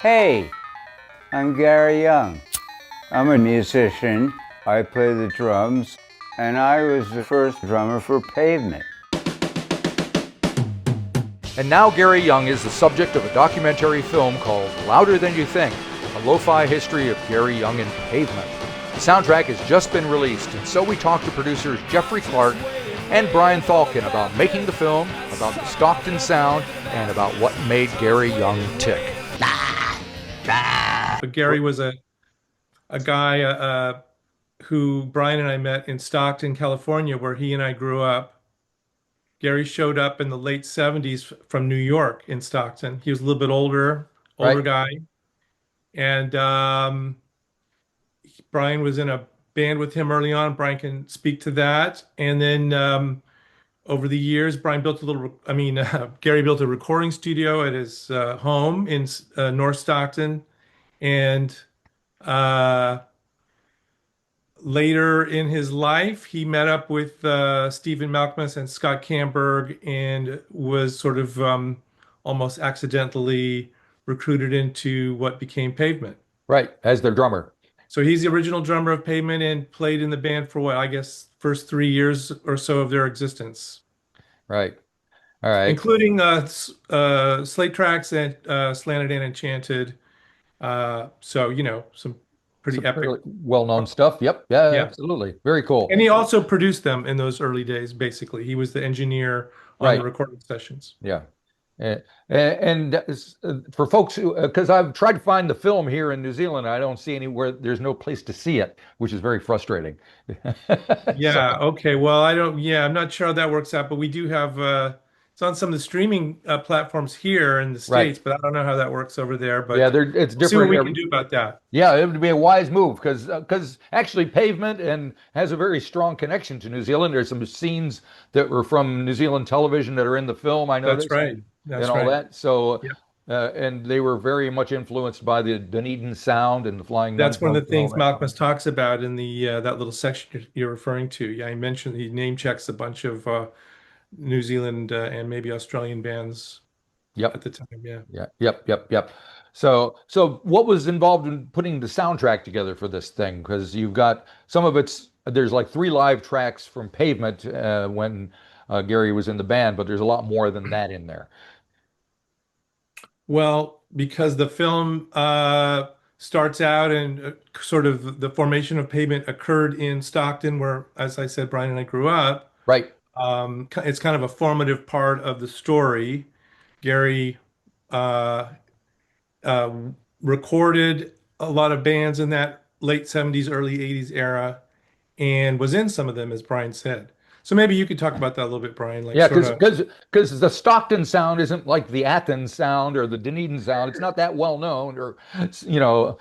Hey, I'm Gary Young. I'm a musician. I play the drums, and I was the first drummer for Pavement. And now Gary Young is the subject of a documentary film called Louder Than You Think, a lo-fi history of Gary Young and Pavement. The soundtrack has just been released, and so we talked to producers Jeffrey Clark and Brian Thalken about making the film, about the Stockton sound, and about what made Gary Young tick. But Gary was a guy who Brian and I met in Stockton, California, where he and I grew up. Gary showed up in the late 70s from New York in Stockton. He was a little bit older Right. guy. And Brian was in a band with him early on. Brian can speak to that. And then over the years, Gary built a recording studio at his home in North Stockton. And uh, later in his life, he met up with Stephen Malkmus and Scott Camberg and was sort of almost accidentally recruited into what became Pavement. Right, as their drummer. So he's the original drummer of Pavement and played in the band for what, I guess, first 3 years or so of their existence, Right. All right. including Slate Tracks and Slanted and Enchanted. So, some pretty Some epic. fairly well-known stuff. Yep. Yeah, Yeah. absolutely. Very cool. And he also produced them in those early days, basically. He was the engineer on the Right. recording sessions. Yeah. And for folks who, because I've tried to find the film here in New Zealand, I don't see anywhere, there's no place to see it, which is very frustrating. Yeah, okay. Well, I'm not sure how that works out, but we do have, it's on some of the streaming platforms here in the Right. States, but I don't know how that works over there, Yeah, but it's we'll see what different. we can do about that. Yeah, it would be a wise move because actually Pavement and has a very strong connection to New Zealand. There's some scenes that were from New Zealand television that are in the film, I That's noticed, right. and That's all right. that. So, Yeah. and they were very much influenced by the Dunedin sound and the Flying That's one of Nutbugs the and all things that. Malcolm talks about in the that little section you're referring to. Yeah, he mentioned he name checks a bunch of New Zealand and maybe Australian bands at Yep. the time. Yeah. Yeah. Yep. Yep. Yep. So what was involved in putting the soundtrack together for this thing? Because you've got some of there's like 3 live tracks from Pavement when Gary was in the band, but there's a lot more than that in there. Well, because the film starts out and sort of the formation of Pavement occurred in Stockton, where, as I said, Brian and I grew up. Right. It's kind of a formative part of the story. Gary uh, uh, recorded a lot of bands in that late 70s, early 80s era and was in some of them, as Brian said. So maybe you could talk about that a little bit, Brian, like Yeah, sort because of because the Stockton sound isn't like the Athens sound or the Dunedin sound. It's not that well known, or you know,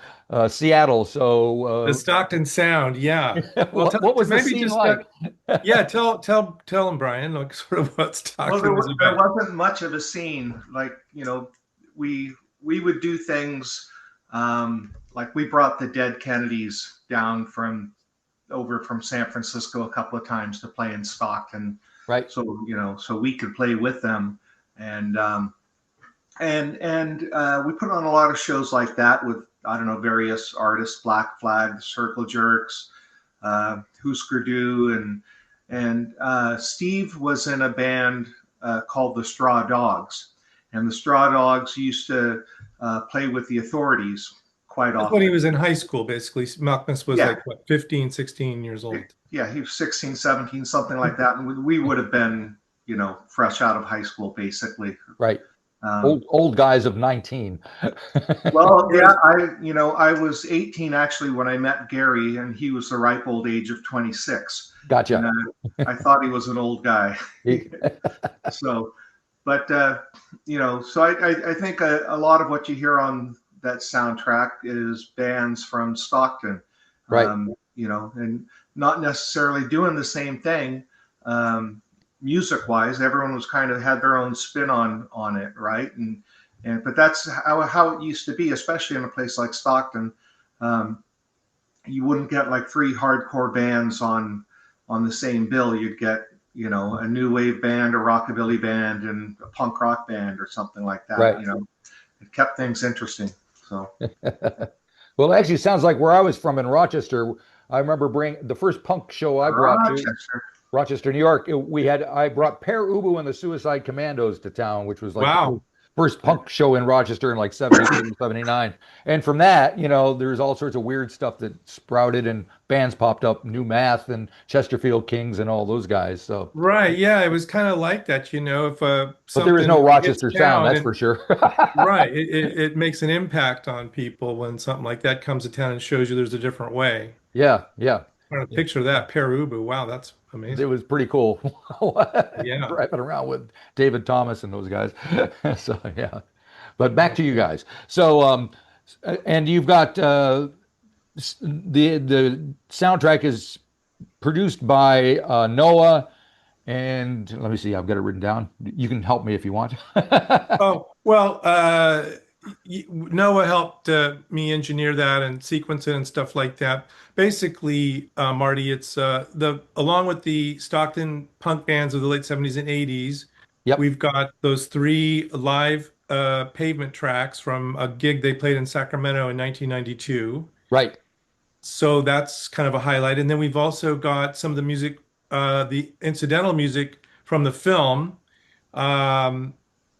Seattle. the Stockton sound. Yeah. Well, what was the maybe scene just like? yeah, tell him, Brian, like sort of what Well, Stockton was there about. wasn't much of a scene. Like, we would do things like we brought the Dead Kennedys down from over from San Francisco a couple of times to play in Stockton. Right. So, so we could play with them. And we put on a lot of shows like that with, I don't know, various artists, Black Flag, Circle Jerks, Husker Du, and Steve was in a band called the Straw Dogs, and the Straw Dogs used to play with the Authorities quite That's when he often. was in high school, basically. Malcolmus was Yeah, like, what, 15, 16 years old. yeah, he was 16, 17, something like that, and we would have been, fresh out of high school, basically. Right. Um, Old guys of 19. well, yeah, I was 18 actually when I met Gary, and he was the ripe old age of 26. Gotcha. And I thought he was an old guy. So, but so I think a lot of what you hear on that soundtrack is bands from Stockton, Right. and not necessarily doing the same thing music wise. Everyone was kind of had their own spin on it, right? And but that's how it used to be, especially in a place like Stockton. You wouldn't get like 3 hardcore bands on the same bill. You'd get a new wave band, a rockabilly band, and a punk rock band or something like that. Right. It kept things interesting. So Well, it actually sounds like where I was from in Rochester. I remember bringing the first punk show I brought to Rochester. Rochester, New York. I brought Per Ubu and the Suicide Commandos to town, which was like the Wow. first punk show in Rochester in like 78 or 79. And from that, there's all sorts of weird stuff that sprouted and bands popped up, New Math and Chesterfield Kings and all those guys. So, Right. Yeah, it was kind of like that, if but there is something no hits Rochester sound, town that's for and sure. right, it makes an impact on people when something like that comes to town and shows you there's a different way. Yeah, yeah. Trying to picture that, Perubu. Wow, that's It amazing. was pretty cool Yeah. driving around with David Thomas and those guys. So yeah, but back to you guys. So and you've got the soundtrack is produced by Noah, and let me see, I've got it written down. You can help me if you want. Oh, well, Noah helped me engineer that and sequence it and stuff like that. Basically, Marty, it's the along with the Stockton punk bands of the late 70s and 80s, Yep, we've got those three live Pavement tracks from a gig they played in Sacramento in 1992. right, So that's kind of a highlight. And then we've also got some of the music, the incidental music from the film. Um,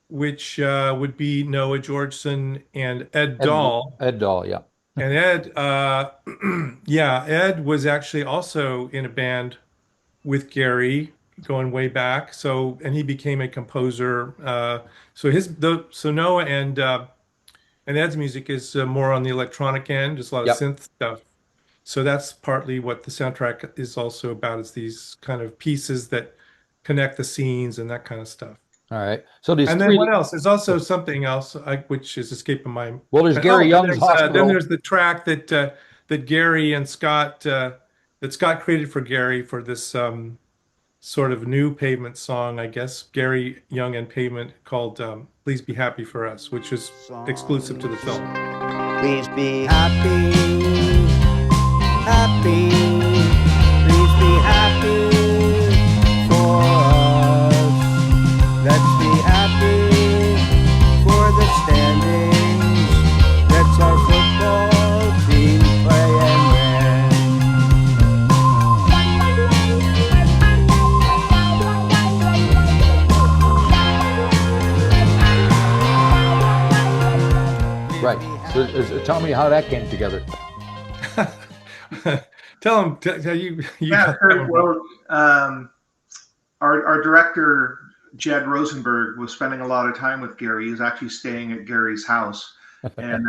which would be Noah Georgeson and Ed Dahl. Ed Dahl, yeah, And Ed, yeah, Ed was actually also in a band with Gary going way back. So, and he became a composer. So Noah and Ed's music is more on the electronic end, just a lot of yep. synth stuff. So that's partly what the soundtrack is also about, is these kind of pieces that connect the scenes and that kind of stuff. All right. So these And then three. what else? There's also something else which is escaping my. Well, there's Oh, Gary Young's then Hospital. there's the track that Gary and Scott that Scott created for Gary for this sort of new Pavement song, I guess. Gary Young and Pavement called "Please Be Happy for Us," which is exclusive to the film. Please be happy, happy. Please be happy for us. Let's be happy for the standings. Let's our football team play and Right. So, tell me how that came together. Tell him, tell you Yeah, got that one. well, our director Jed Rosenberg was spending a lot of time with Gary. He was actually staying at Gary's house, and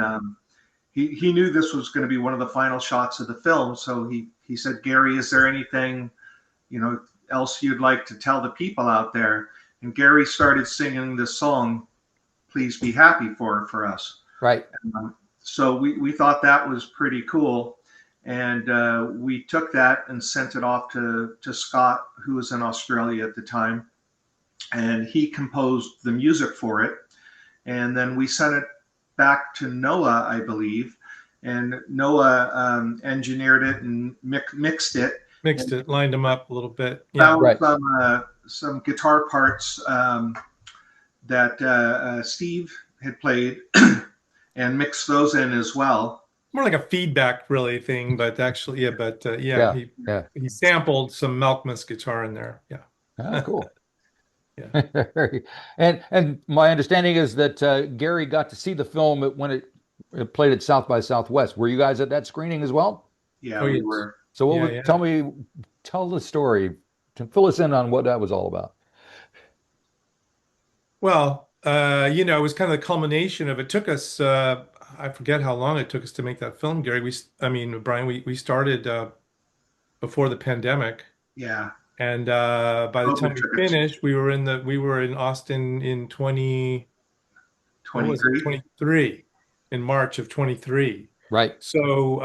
he knew this was going to be one of the final shots of the film. So he said, "Gary, is there anything else you'd like to tell the people out there?" And Gary started singing this song, "Please Be Happy" for us. Right. So we thought that was pretty cool. And we took that and sent it off to Scott, who was in Australia at the time. And he composed the music for it. And then we sent it back to Noah, I believe. And Noah engineered it and mixed it. Mixed it, lined them up a little bit. Yeah. Found Right. some guitar parts that Steve had played and mixed those in as well. More like a feedback really thing, but actually, yeah, but Yeah. he Yeah. he sampled some Malkmus guitar in there. Yeah. Oh, cool. Yeah. And my understanding is that Gary got to see the film when it played at South by Southwest. Were you guys at that screening as well? Yeah, Oh, we yes. were. So what Yeah, would, yeah. tell the story, to fill us in on what that was all about. Well, it was kind of the culmination of it. Took us, I forget how long it took us to make that film, Gary. I mean, Brian, we started before the pandemic, Yeah. and by the time we finished, we were in Austin in 23. 23, in March of 23. Right. So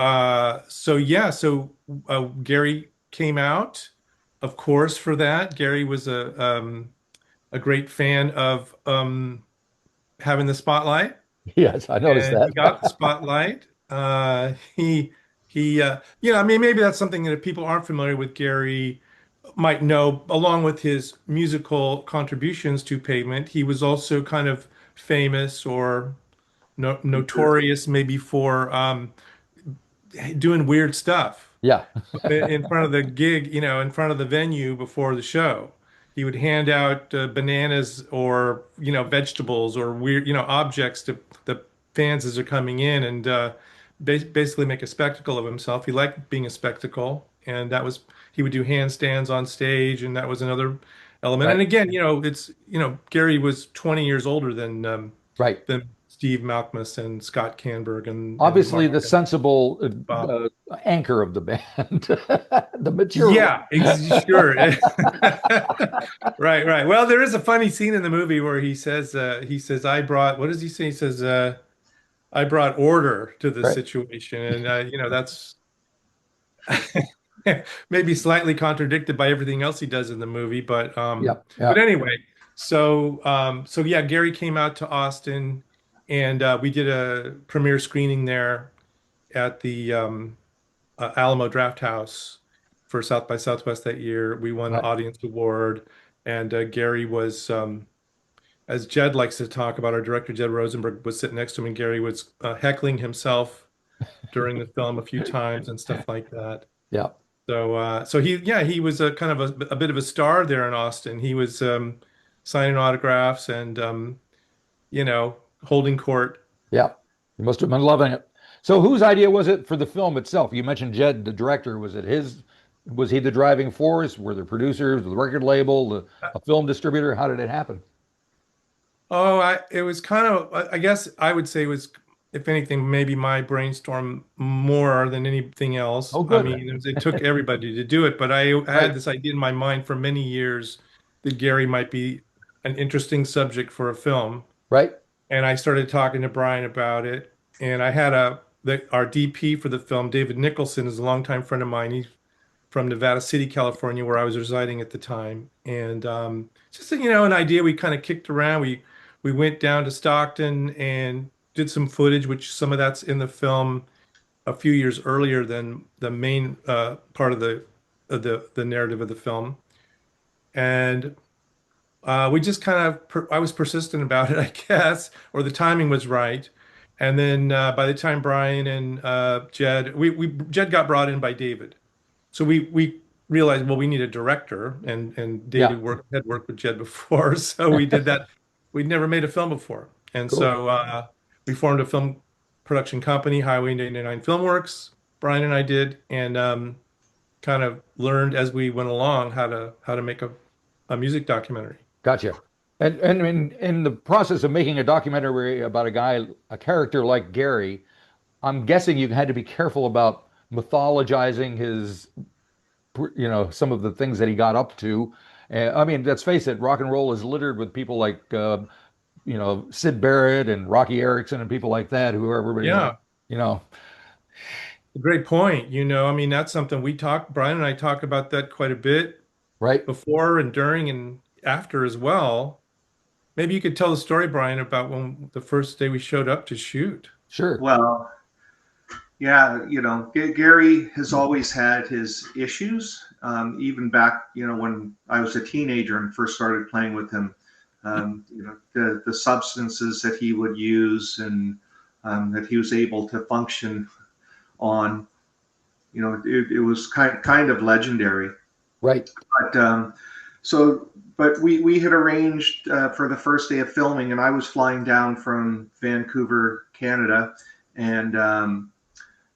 Gary came out, of course, for that. Gary was a great fan of having the spotlight, Yes, I noticed and he got the that. spotlight. I mean, maybe that's something that if people aren't familiar with Gary might know. Along with his musical contributions to Pavement, he was also kind of famous or notorious maybe for doing weird stuff Yeah. in front of the gig, in front of the venue before the show. He would hand out bananas or, vegetables or weird, objects to the fans as they're coming in and basically make a spectacle of himself. He liked being a spectacle, and he would do handstands on stage, and that was another element. Right. And again, Gary was 20 years older Right. than Steve Malkmus and Scott Canberg and Obviously, Mark the and sensible Bob. anchor of the band, the material. Yeah, sure. Right, right. Well, there is a funny scene in the movie where he says, I brought, what does he say? He says, I brought order to the Right. situation. And, that's maybe slightly contradicted by everything else he does in the movie. But, Yep. but Yep. anyway, so yeah, Gary came out to Austin and we did a premiere screening there at the Alamo Draft House for South by Southwest that year. We won an Right. audience award, and Gary was, as Jed likes to talk about, our director Jed Rosenberg was sitting next to him, and Gary was heckling himself during the film a few times and stuff like that. Yep. So he was a kind of a bit of a star there in Austin. He was signing autographs and holding court. Yep. You must have been loving it. So, whose idea was it for the film itself? You mentioned Jed, the director. Was it his? Was he the driving force? Were there producers, the record label, a film distributor? How did it happen? Oh, it was kind of, I guess I would say it was, if anything, maybe my brainstorm more than anything else. Oh, I good. mean, it took everybody to do it, but I had Right. this idea in my mind for many years that Gary might be an interesting subject for a film. Right. And I started talking to Brian about it. And I had our DP for the film, David Nicholson, is a longtime friend of mine. He's from Nevada City, California, where I was residing at the time. And just an idea we kind of kicked around. We went down to Stockton and did some footage, which some of that's in the film a few years earlier than the main part of the narrative of the film. And we just kind of I was persistent about it, I guess, or the timing was right. And then by the time Brian and Jed got brought in by David. So we realized, well, we need a director, and Yeah. David had worked with Jed before, so we did that. We'd never made a film before, and Cool. so we formed a film production company, Highway 99 Filmworks. Brian and I did, and kind of learned as we went along how to make a music documentary. Gotcha. And in the process of making a documentary about a character like Gary, I'm guessing you had to be careful about mythologizing some of the things that he got up to. I mean, let's face it, rock and roll is littered with people like, Sid Barrett and Rocky Erickson and people like that, who everybody knows, Yeah, you know, great point. I mean, that's something Brian and I talk about that quite a bit right? before and during and after as well. Maybe you could tell the story, Brian, about when the first day we showed up to shoot. Sure. Well, yeah, Gary has always had his issues. Even back, when I was a teenager and first started playing with him, the substances that he would use and that he was able to function on, it was kind of legendary. Right. But but we had arranged for the first day of filming, and I was flying down from Vancouver, Canada, and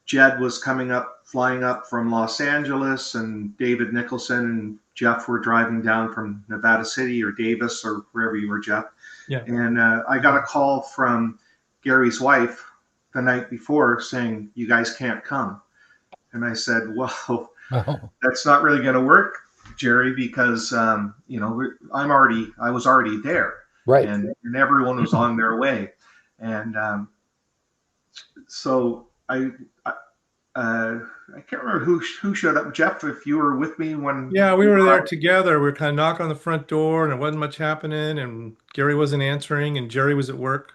Jed was flying up from Los Angeles, and David Nicholson and Jeff were driving down from Nevada City or Davis or wherever you were, Jeff. Yeah. And I got a call from Gary's wife the night before saying, "You guys can't come." And I said, "Well, Oh, that's not really going to work, Jerry, because I was already there, right. and everyone was on their way, and so I can't remember who showed up. Jeff, if you were with me when Yeah, we were there together. We were kind of knocking on the front door, and there wasn't much happening, and Gary wasn't answering, and Jerry was at work.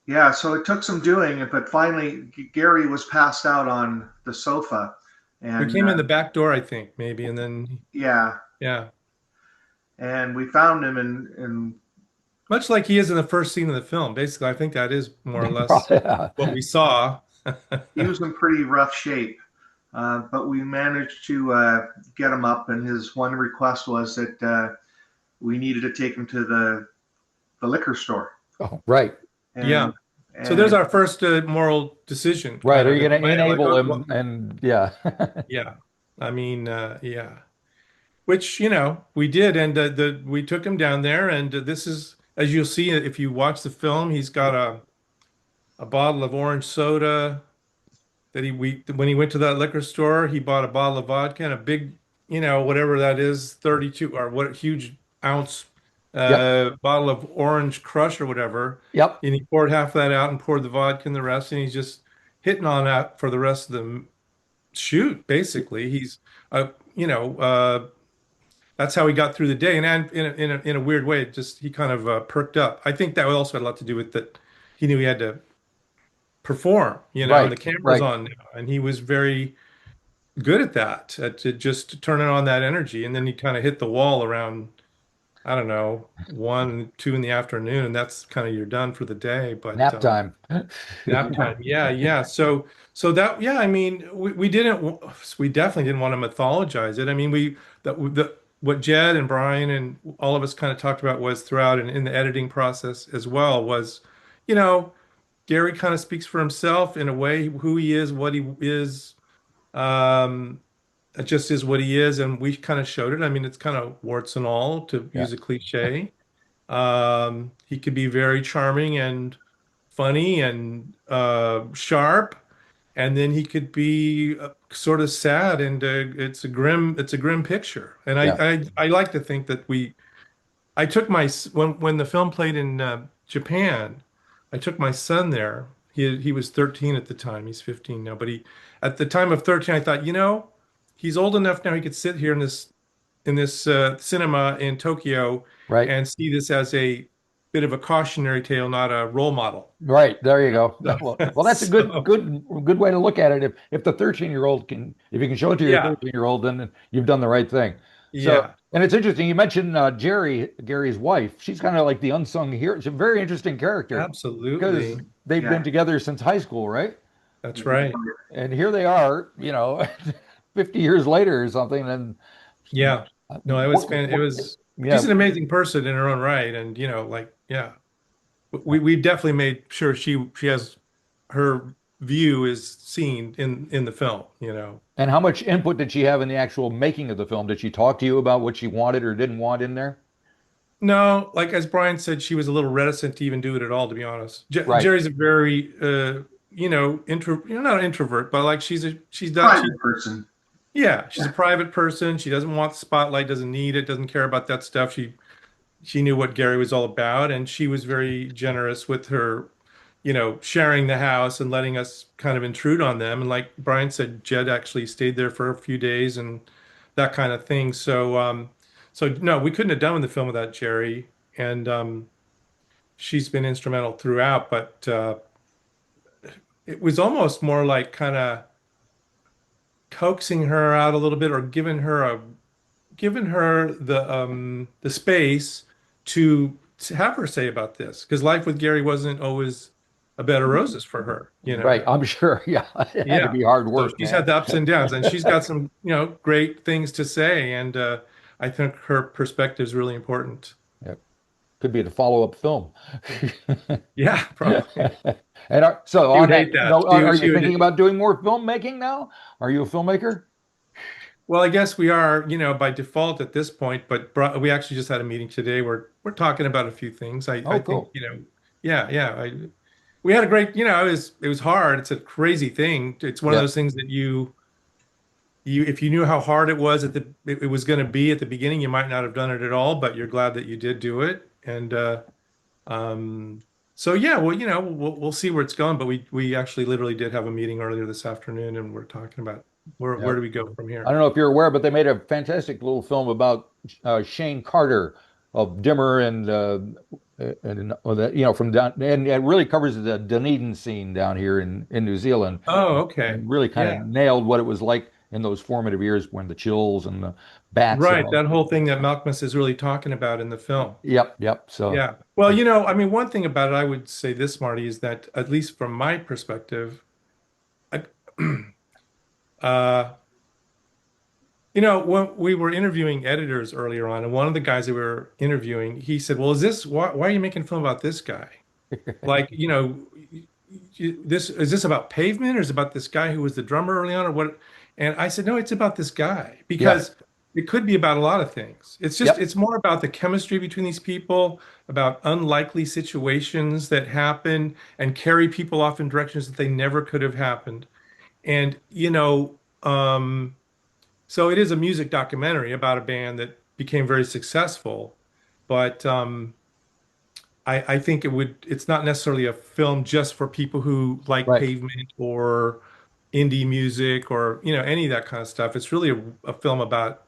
Yeah, so it took some doing, but finally Gary was passed out on the sofa, We and came in the back door, I think, maybe, and then yeah, yeah, and we found him, and Much like he is in the first scene of the film. Basically, I think that is more or less Yeah. what we saw. He was in pretty rough shape, but we managed to get him up. And his one request was that we needed to take him to the liquor store. Oh, right. Yeah. And So there's and our first moral decision, Right. kind Are of. you going to Like, enable him? And yeah. yeah. I mean, yeah. Which, we did, and we took him down there, and this is, as you'll see if you watch the film, he's got a bottle of orange soda that when he went to that liquor store, he bought a bottle of vodka and a big, whatever that is, 32 or what huge ounce Yep. bottle of orange crush or whatever. Yep. And he poured half that out and poured the vodka and the rest, and he's just hitting on that for the rest of the shoot, basically. He's uh, you know, that's how he got through the day. And in a weird way, it just he kind of perked up. I think that also had a lot to do with that he knew he had to perform, and Right. the camera's Right. on now, and he was very good at that, at to just turning on that energy. And then he kind of hit the wall around, I don't know, 1, 2 in the afternoon, and that's kind of you're done for the day. But Nap time. nap time, yeah, yeah. So that, yeah, I mean, we definitely didn't want to mythologize it. I mean, what Jed and Brian and all of us kind of talked about was throughout and in the editing process as well was, you know, Gary kind of speaks for himself in a way, who he is, what he is. Um, it just is what he is, and we kind of showed it. I mean, it's kind of warts and all, to Yeah. use a cliche. He could be very charming and funny and sharp, and then he could be sort of sad, and it's a grim picture. And Yeah. I like to think that I took when the film played in Japan, I took my son there. He was 13 at the time. He's 15 now, but he at the time of 13, I thought, he's old enough now he could sit here in this cinema in Tokyo Right. and see this as a bit of a cautionary tale, not a role model. Right. There you go. So, Well, that's a so, good way to look at it. If the 13-year-old if you can show it to your yeah, 13-year-old, then you've done the right thing. So, yeah, and it's interesting. You mentioned Gary's wife. She's kind of like the unsung hero. She's a very interesting character because absolutely. they've been yeah, together since high school, right? That's right. And here they are, 50 years later or something. And Yeah. No, it was, she's yeah, an amazing person in her own right. And, like, yeah, we definitely made sure she has her view is seen in the film. and how much input did she have in the actual making of the film? Did she talk to you about what she wanted or didn't want in there? No, like as Brian said, she was a little reticent to even do it at all, to be honest. Right. Jerry's a very, not an introvert, but like she's done, private person. yeah, she's a Yeah. private person. She doesn't want the spotlight, doesn't need it, doesn't care about that stuff. She knew what Gary was all about, and she was very generous with her, sharing the house and letting us kind of intrude on them. And like Brian said, Jed actually stayed there for a few days and that kind of thing. So no, we couldn't have done the film without Jerry, and she's been instrumental throughout. But it was almost more like kind of coaxing her out a little bit, or giving her the space to have her say about this, because life with Gary wasn't always a bed of roses for her. Right. I'm sure. Yeah. It had to Yeah. be hard So work, she's man. had the ups and downs, and she's got some, great things to say, and I think her perspective is really important. Yep. Could be the follow-up film. Yeah, probably. And so She on would that hate that. note, are She you thinking would. about doing more filmmaking now? Are you a filmmaker? Well, I guess we are, by default at this point, but we actually just had a meeting today where we're talking about a few things. I Oh, think, cool. yeah, yeah. We had a great, it was hard. It's a crazy thing. It's one of Yeah. those things that if you knew how hard it was it was going to be at the beginning, you might not have done it at all, but you're glad that you did do it. And um, so yeah, well, we'll see where it's going. But we actually literally did have a meeting earlier this afternoon, and we're talking about where Yeah. do we go from I here. don't know if you're aware, but they made a fantastic little film about Shane Carter of Dimmer and that from down, and it really covers the Dunedin scene down here in New Zealand. Oh, okay. And really kind of Yeah. nailed what it was like. in those formative years when the chills and the bats. Right, that whole thing that Malcolmus is really talking about in the film. Yep. So Yeah. Well, I mean, one thing about it, I would say this, Marty, is that at least from my perspective, I, uh, when we were interviewing editors earlier on, and one of the guys that we were interviewing, he said, "Well, why are you making a film about this guy? Like, is this about Pavement, or is it about this guy who was the drummer early on, or what?" And I said, "No, it's about this guy because it could be about a lot of things. It's just it's more about the chemistry between these people, about unlikely situations that happen and carry people off in directions that they never could have happened, and so it is a music documentary about a band that became very successful, but I think it's not necessarily a film just for people who like right. Pavement or indie music or any of that kind of stuff. It's really a film about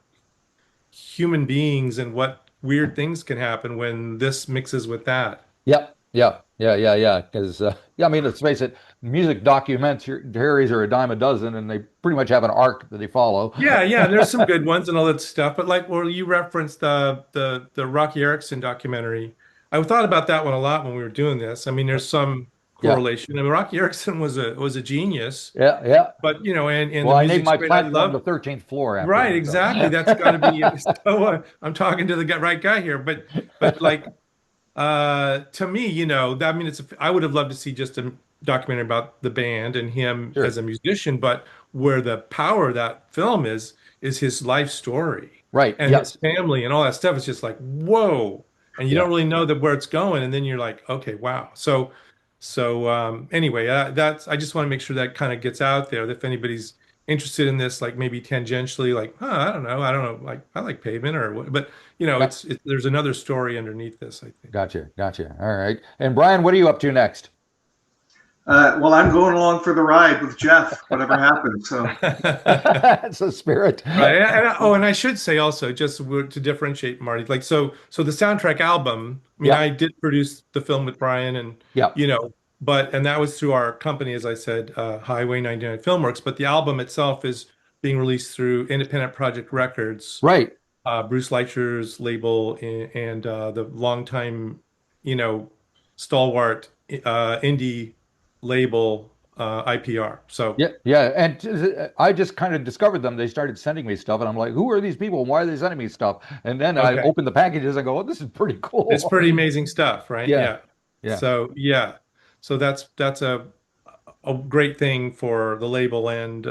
human beings and what weird things can happen when this mixes with that. Yep. Yeah. Because I mean, let's face it, music documentaries are a dime a dozen, and they pretty much have an arc that they follow. Yeah. There's some good ones and all that stuff, but like, well, you referenced the Rocky Erickson documentary. I thought about that one a lot when we were doing this. I mean, there's some correlation. I mean, Rocky Erickson was a genius. Yeah. But and well, the I named my great. platform the 13th floor after right, that, exactly. That's got to be. So, I'm talking to the right guy here, but like. To me, I mean, I would have loved to see just a documentary about the band and him as a musician, but where the power of that film is his life story, right? And his family and all that stuff. It's just like, whoa, and you don't really know where it's going, and then you're like, okay, wow. So anyway, I just want to make sure that kind of gets out there. That if anybody's interested in this, like maybe tangentially, like, I don't know, like I like Pavement or what, but there's another story underneath this, I think. Gotcha. All right. And Brian, what are you up to next? Well, I'm going along for the ride with Jeff, whatever happens. So it's a spirit. Right. And I should say also, just to differentiate, Marty, like so the soundtrack album. I mean, I did produce the film with Brian, and and that was through our company, as I said, Highway 99 Filmworks. But the album itself is being released through Independent Project Records, right? Bruce Leicher's label, and the longtime, stalwart indie label, IPR. So and I just kind of discovered them. They started sending me stuff, and I'm like, "Who are these people? Why are they sending me stuff?" And then I opened the packages. I go, "Oh, this is pretty cool. It's pretty amazing stuff, right?" Yeah. So that's a great thing for the label and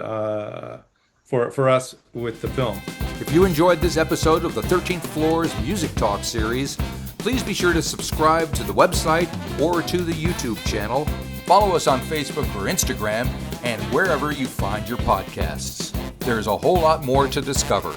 for us with the film. If you enjoyed this episode of the 13th Floor's Music Talk series, please be sure to subscribe to the website or to the YouTube channel. Follow us on Facebook or Instagram and wherever you find your podcasts. There's a whole lot more to discover.